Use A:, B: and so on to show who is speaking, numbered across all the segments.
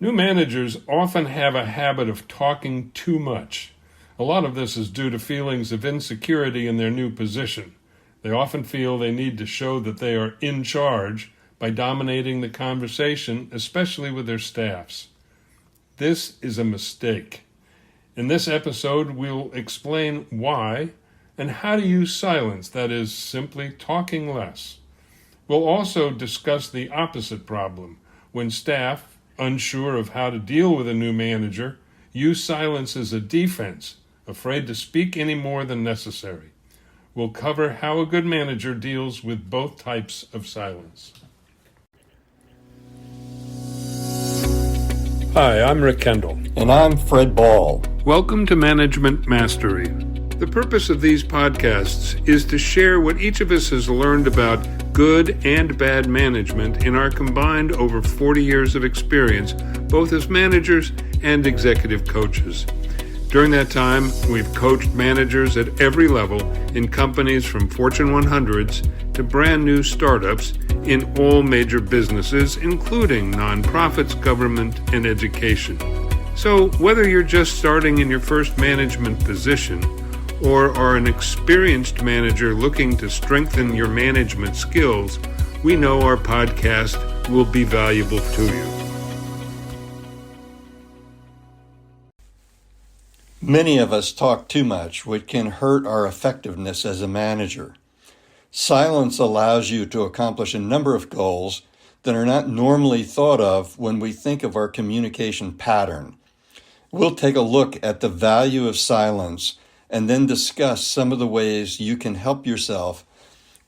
A: New managers often have a habit of talking too much. A lot of this is due to feelings of insecurity in their new position. They often feel they need to show that they are in charge by dominating the conversation, especially with their staffs. This is a mistake. In this episode, we'll explain why and how to use silence, that is, simply talking less. We'll also discuss the opposite problem, when staff, unsure of how to deal with a new manager, use silence as a defense, afraid to speak any more than necessary. We'll cover how a good manager deals with both types of silence. Hi, I'm Rick Kendall.
B: And I'm Fred Ball.
A: Welcome to Management Mastery. The purpose of these podcasts is to share what each of us has learned about good and bad management in our combined over 40 years of experience, both as managers and executive coaches. During that time, we've coached managers at every level in companies from Fortune 100s to brand new startups in all major businesses, including nonprofits, government, and education. So whether you're just starting in your first management position or are an experienced manager looking to strengthen your management skills, we know our podcast will be valuable to you.
B: Many of us talk too much, which can hurt our effectiveness as a manager. Silence allows you to accomplish a number of goals that are not normally thought of when we think of our communication pattern. We'll take a look at the value of silence and then discuss some of the ways you can help yourself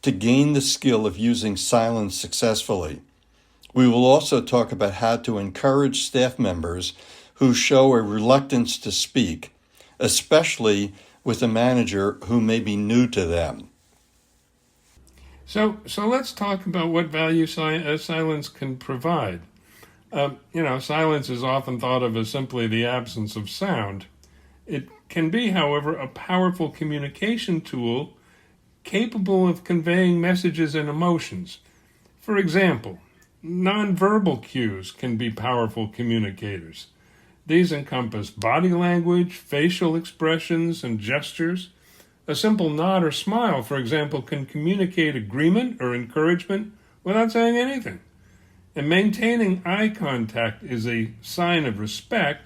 B: to gain the skill of using silence successfully. We will also talk about how to encourage staff members who show a reluctance to speak, especially with a manager who may be new to them.
A: So let's talk about what value silence can provide. Silence is often thought of as simply the absence of sound. It can be, however, a powerful communication tool capable of conveying messages and emotions. For example, nonverbal cues can be powerful communicators. These encompass body language, facial expressions, and gestures. A simple nod or smile, for example, can communicate agreement or encouragement without saying anything. And maintaining eye contact is a sign of respect,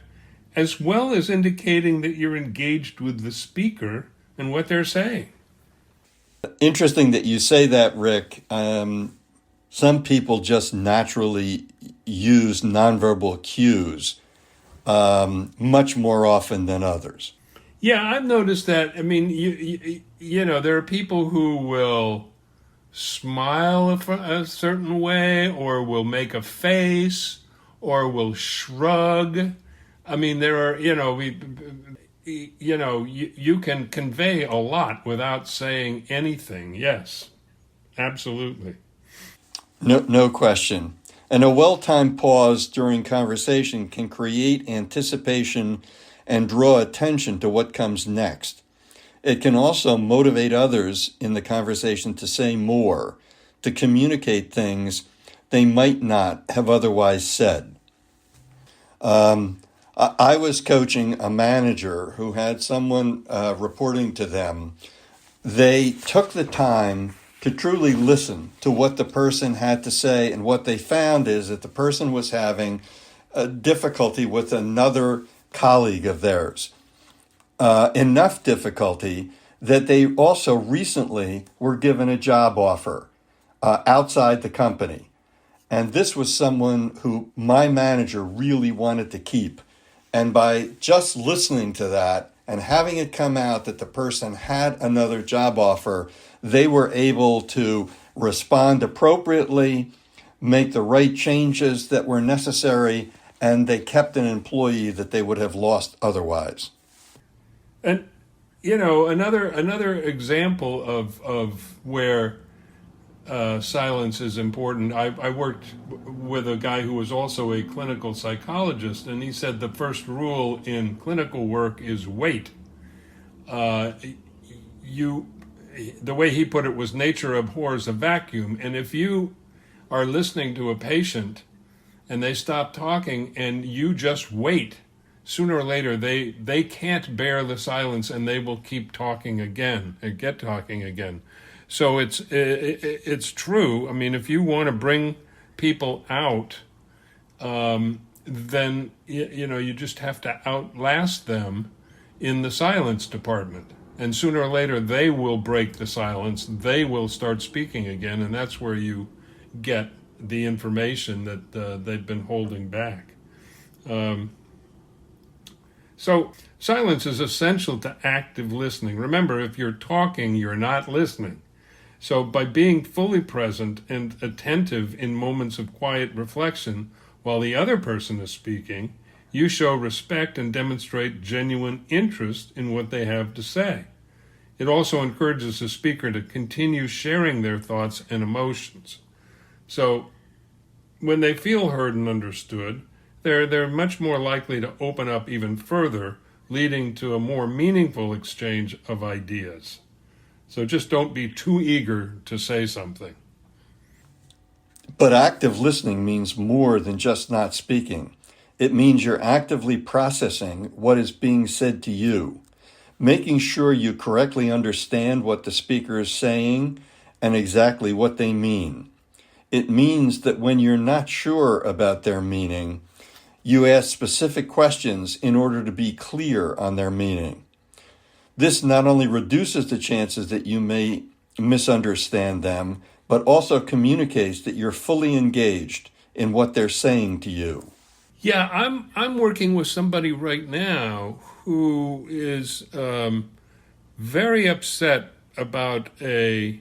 A: as well as indicating that you're engaged with the speaker and what they're saying.
B: Interesting that you say that, Rick. Some people just naturally use nonverbal cues much more often than others.
A: Yeah, I've noticed that. I mean, you know, there are people who will smile a certain way, or will make a face, or will shrug. I mean, there are, you can convey a lot without saying anything. Yes, absolutely.
B: No question. And a well-timed pause during conversation can create anticipation and draw attention to what comes next. It can also motivate others in the conversation to say more, to communicate things they might not have otherwise said. I was coaching a manager who had someone reporting to them. They took the time to truly listen to what the person had to say, and what they found is that the person was having a difficulty with another colleague of theirs. Enough difficulty that they also recently were given a job offer outside the company. And this was someone who my manager really wanted to keep. And by just listening to that and having it come out that the person had another job offer, they were able to respond appropriately, make the right changes that were necessary, and they kept an employee that they would have lost otherwise.
A: And, another example of where silence is important. I worked with a guy who was also a clinical psychologist, and he said the first rule in clinical work is wait. The way he put it was nature abhors a vacuum, and if you are listening to a patient and they stop talking, and you just wait. Sooner or later, they can't bear the silence, and they will keep talking again and get talking again. So it's true. I mean, if you want to bring people out, then you just have to outlast them in the silence department. And sooner or later, they will break the silence. They will start speaking again, and that's where you get the information that they've been holding back. So silence is essential to active listening. Remember, if you're talking, you're not listening. So by being fully present and attentive in moments of quiet reflection while the other person is speaking, you show respect and demonstrate genuine interest in what they have to say. It also encourages the speaker to continue sharing their thoughts and emotions. So when they feel heard and understood, they're much more likely to open up even further, leading to a more meaningful exchange of ideas. So just don't be too eager to say something.
B: But active listening means more than just not speaking. It means you're actively processing what is being said to you, making sure you correctly understand what the speaker is saying and exactly what they mean. It means that when you're not sure about their meaning, you ask specific questions in order to be clear on their meaning. This not only reduces the chances that you may misunderstand them, but also communicates that you're fully engaged in what they're saying to you.
A: Yeah, I'm working with somebody right now who is very upset about a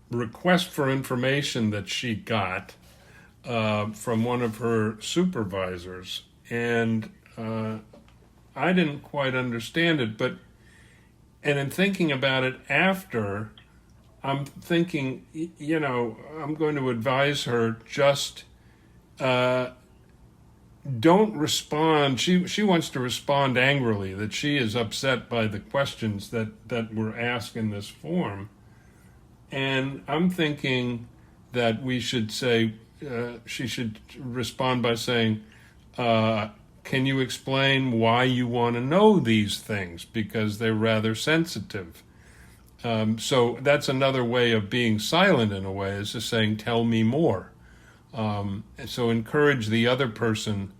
A: request for information that she got from one of her supervisors, and I didn't quite understand it, and in thinking about it after, I'm thinking, I'm going to advise her just don't respond. She wants to respond angrily, that she is upset by the questions that were asked in this form. And I'm thinking that we should say, she should respond by saying, can you explain why you want to know these things? Because they're rather sensitive. So that's another way of being silent in a way, is just saying, tell me more. So encourage the other person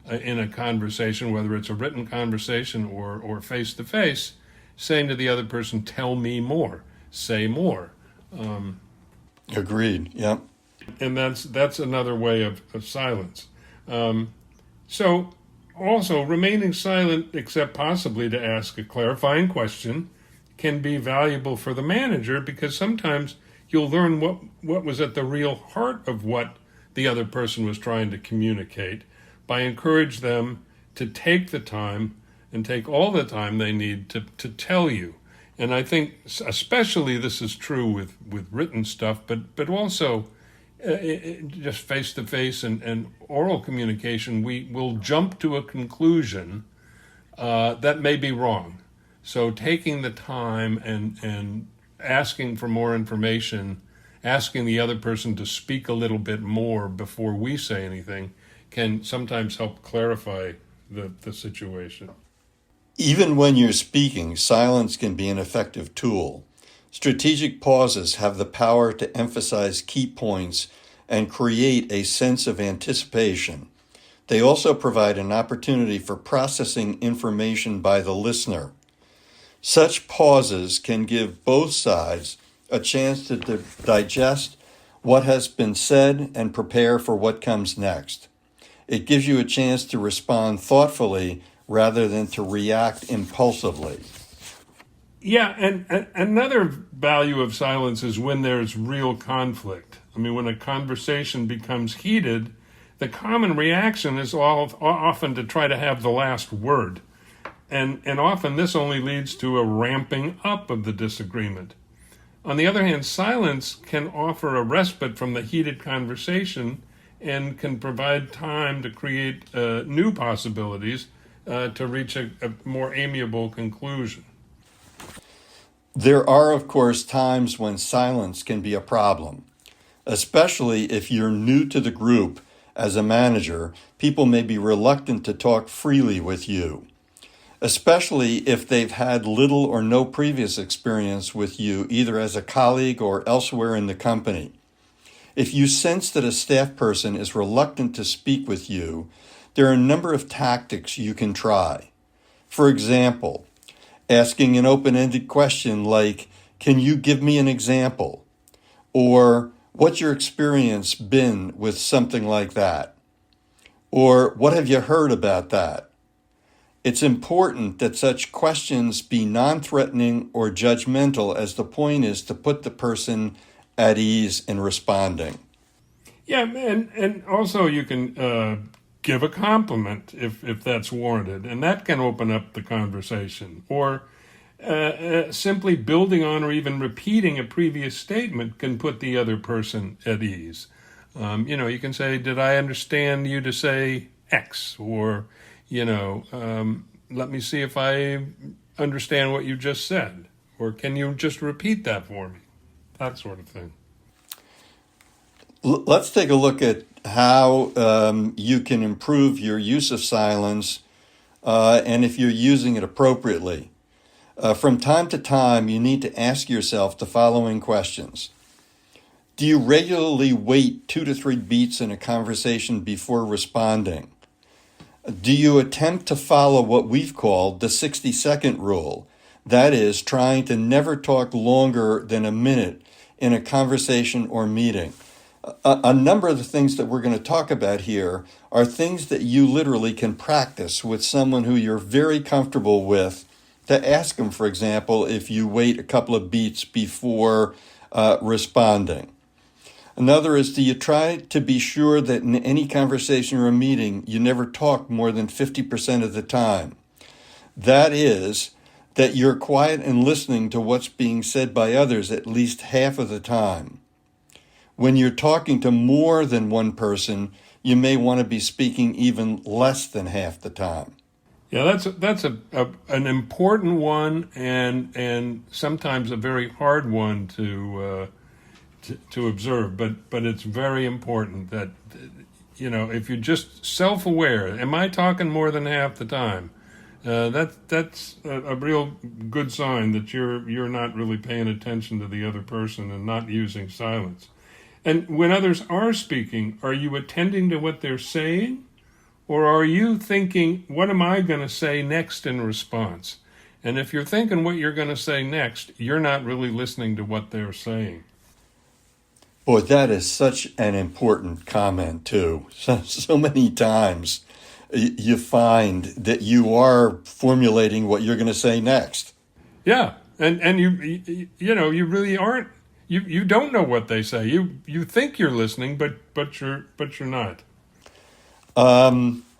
A: in a conversation, whether it's a written conversation or face-to-face, saying to the other person, tell me more, say more.
B: Agreed, yeah.
A: And that's another way of silence. So also, remaining silent, except possibly to ask a clarifying question, can be valuable for the manager, because sometimes you'll learn what was at the real heart of what the other person was trying to communicate by encourage them to take the time and take all the time they need to tell you. And I think especially this is true with written stuff, but also just face-to-face and oral communication, we will jump to a conclusion that may be wrong. So taking the time and asking for more information, asking the other person to speak a little bit more before we say anything, can sometimes help clarify the situation.
B: Even when you're speaking, silence can be an effective tool. Strategic pauses have the power to emphasize key points and create a sense of anticipation. They also provide an opportunity for processing information by the listener. Such pauses can give both sides a chance to digest what has been said and prepare for what comes next. It gives you a chance to respond thoughtfully rather than to react impulsively.
A: Yeah, and another value of silence is when there's real conflict. I mean, when a conversation becomes heated, the common reaction is often to try to have the last word. And often this only leads to a ramping up of the disagreement. On the other hand, silence can offer a respite from the heated conversation and can provide time to create new possibilities to reach a more amiable conclusion.
B: There are, of course, times when silence can be a problem, especially if you're new to the group as a manager, people may be reluctant to talk freely with you, especially if they've had little or no previous experience with you, either as a colleague or elsewhere in the company. If you sense that a staff person is reluctant to speak with you, there are a number of tactics you can try. For example, asking an open-ended question like, "Can you give me an example?" Or, "What's your experience been with something like that?" Or, "What have you heard about that?" It's important that such questions be non-threatening or judgmental, as the point is to put the person at ease in responding.
A: Yeah, and also you can give a compliment if that's warranted, and that can open up the conversation. Or simply building on or even repeating a previous statement can put the other person at ease. You can say, "Did I understand you to say X?" Or, "Let me see if I understand what you just said." Or, "Can you just repeat that for me?" That sort of thing.
B: Let's take a look at how you can improve your use of silence and if you're using it appropriately. From time to time, you need to ask yourself the following questions. Do you regularly wait 2 to 3 beats in a conversation before responding? Do you attempt to follow what we've called the 60-second rule? That is, trying to never talk longer than a minute in a conversation or meeting. A number of the things that we're going to talk about here are things that you literally can practice with someone who you're very comfortable with, to ask them, for example, if you wait a couple of beats before responding. Another is, do you try to be sure that in any conversation or meeting, you never talk more than 50% of the time? That is, that you're quiet and listening to what's being said by others at least half of the time. When you're talking to more than one person, you may want to be speaking even less than half the time.
A: Yeah, that's an important one, and sometimes a very hard one to observe. But it's very important that if you're just self-aware, am I talking more than half the time? That's a real good sign that you're not really paying attention to the other person and not using silence. And when others are speaking, are you attending to what they're saying? Or are you thinking, what am I going to say next in response? And if you're thinking what you're going to say next, you're not really listening to what they're saying.
B: Boy, that is such an important comment, too. So many times you find that you are formulating what you're going to say next.
A: Yeah, and you really aren't. You don't know what they say. You think you're listening, but you're not.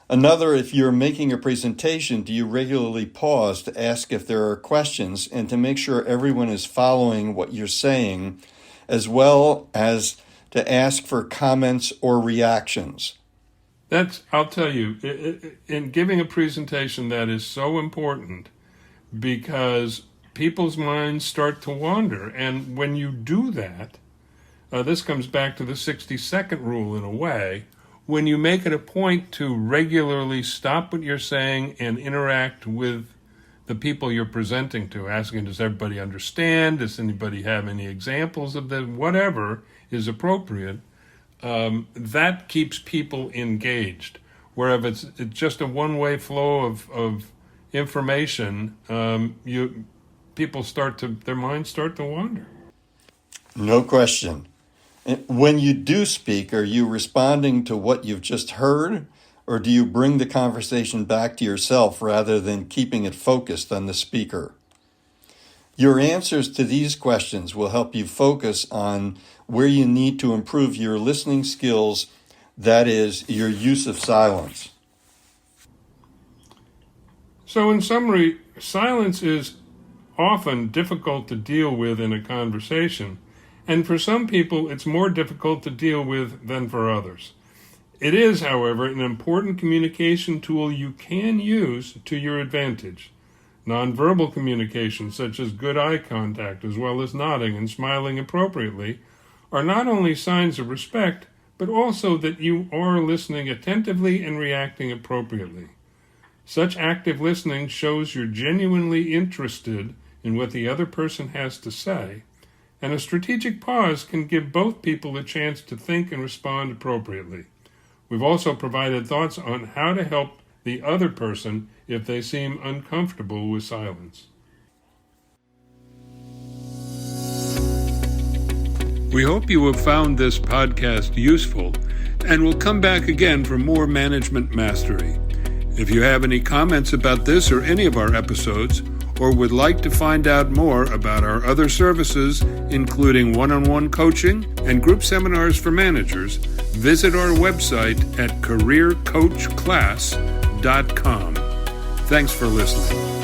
B: Another, if you're making a presentation, do you regularly pause to ask if there are questions and to make sure everyone is following what you're saying, as well as to ask for comments or reactions?
A: I'll tell you, in giving a presentation, that is so important because people's minds start to wander. And when you do that, this comes back to the 60-second rule in a way. When you make it a point to regularly stop what you're saying and interact with the people you're presenting to, asking, does everybody understand? Does anybody have any examples of this? Whatever is appropriate, that keeps people engaged. Whereas it's just a one-way flow of information, their minds start to wander.
B: No question. When you do speak, are you responding to what you've just heard, or do you bring the conversation back to yourself rather than keeping it focused on the speaker? Your answers to these questions will help you focus on where you need to improve your listening skills, that is, your use of silence.
A: So in summary, silence is often difficult to deal with in a conversation. And for some people, it's more difficult to deal with than for others. It is, however, an important communication tool you can use to your advantage. Nonverbal communication, such as good eye contact, as well as nodding and smiling appropriately, are not only signs of respect, but also that you are listening attentively and reacting appropriately. Such active listening shows you're genuinely interested in what the other person has to say, and a strategic pause can give both people a chance to think and respond appropriately. We've also provided thoughts on how to help the other person if they seem uncomfortable with silence. We hope you have found this podcast useful and will come back again for more management mastery. If you have any comments about this or any of our episodes, or would like to find out more about our other services, including one-on-one coaching and group seminars for managers, visit our website at careercoachclass.com. Thanks for listening.